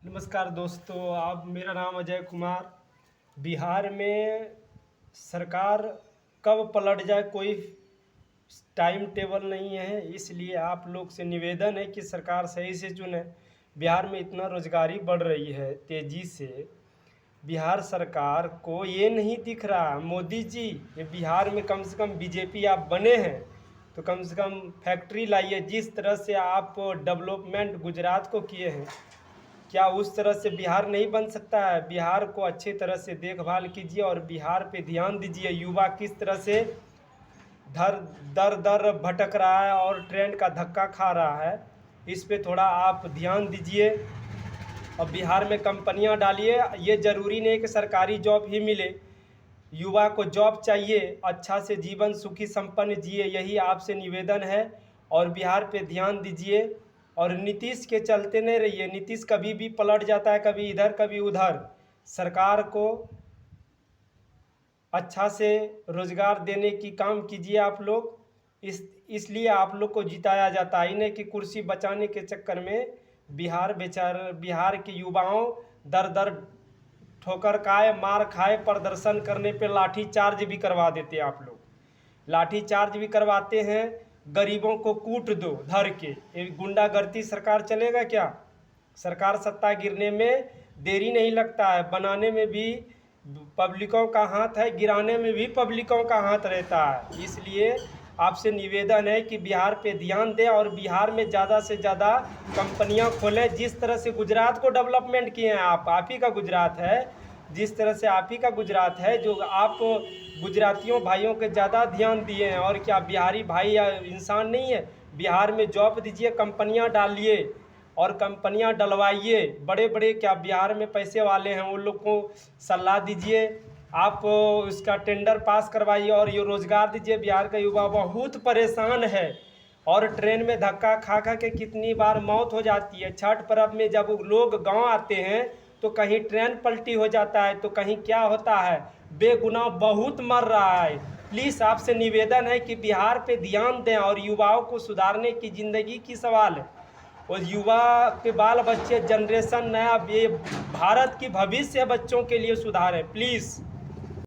नमस्कार दोस्तों, आप मेरा नाम अजय कुमार। बिहार में सरकार कब पलट जाए कोई टाइम टेबल नहीं है, इसलिए आप लोग से निवेदन है कि सरकार सही से चुने। बिहार में इतना रोजगारी बढ़ रही है तेज़ी से, बिहार सरकार को ये नहीं दिख रहा। मोदी जी, ये बिहार में कम से कम बीजेपी आप बने हैं तो कम से कम फैक्ट्री लाइए। जिस तरह से आप डेवलपमेंट गुजरात को किए हैं, क्या उस तरह से बिहार नहीं बन सकता है? बिहार को अच्छी तरह से देखभाल कीजिए और बिहार पे ध्यान दीजिए। युवा किस तरह से धर दर दर भटक रहा है और ट्रेंड का धक्का खा रहा है, इस पे थोड़ा आप ध्यान दीजिए और बिहार में कंपनियां डालिए। ये ज़रूरी नहीं कि सरकारी जॉब ही मिले, युवा को जॉब चाहिए, अच्छा से जीवन सुखी संपन्न जिए, यही आपसे निवेदन है। और बिहार पे ध्यान दीजिए और नीतीश के चलते नहीं रहिए। नीतीश कभी भी पलट जाता है, कभी इधर कभी उधर। सरकार को अच्छा से रोजगार देने की काम कीजिए आप लोग। इसलिए आप लोग को जिताया जाता है, इन्हें कि कुर्सी बचाने के चक्कर में बिहार के युवाओं दर दर ठोकर खाए, मार खाए, प्रदर्शन करने पे लाठी चार्ज भी करवा देते हैं आप लोग। लाठी चार्ज भी करवाते हैं, गरीबों को कूट दो धर के। ये गुंडागर्दी सरकार चलेगा क्या? सरकार सत्ता गिरने में देरी नहीं लगता है, बनाने में भी पब्लिकों का हाथ है, गिराने में भी पब्लिकों का हाथ रहता है। इसलिए आपसे निवेदन है कि बिहार पे ध्यान दें और बिहार में ज़्यादा से ज़्यादा कंपनियां खोलें। जिस तरह से गुजरात को डेवलपमेंट किए हैं आप ही का गुजरात है, जिस तरह से आप ही का गुजरात है, जो आप गुजरातियों भाइयों के ज़्यादा ध्यान दिए हैं। और क्या बिहारी भाई या इंसान नहीं है? बिहार में जॉब दीजिए, कंपनियां डालिए और कंपनियां डलवाइए। बड़े बड़े क्या बिहार में पैसे वाले हैं, उन लोग को सलाह दीजिए, आप उसका टेंडर पास करवाइए और ये रोज़गार दीजिए। बिहार का युवा बहुत परेशान है और ट्रेन में धक्का खा खा के कितनी बार मौत हो जाती है। छठ पर्व में जब लोग गांव आते हैं तो कहीं ट्रेन पलटी हो जाता है तो कहीं क्या होता है, बेगुनाह बहुत मर रहा है। प्लीज़ आपसे निवेदन है कि बिहार पे ध्यान दें और युवाओं को सुधारने की ज़िंदगी की सवाल है। और युवा के बाल बच्चे जनरेशन नया, ये भारत की भविष्य बच्चों के लिए सुधारें प्लीज़।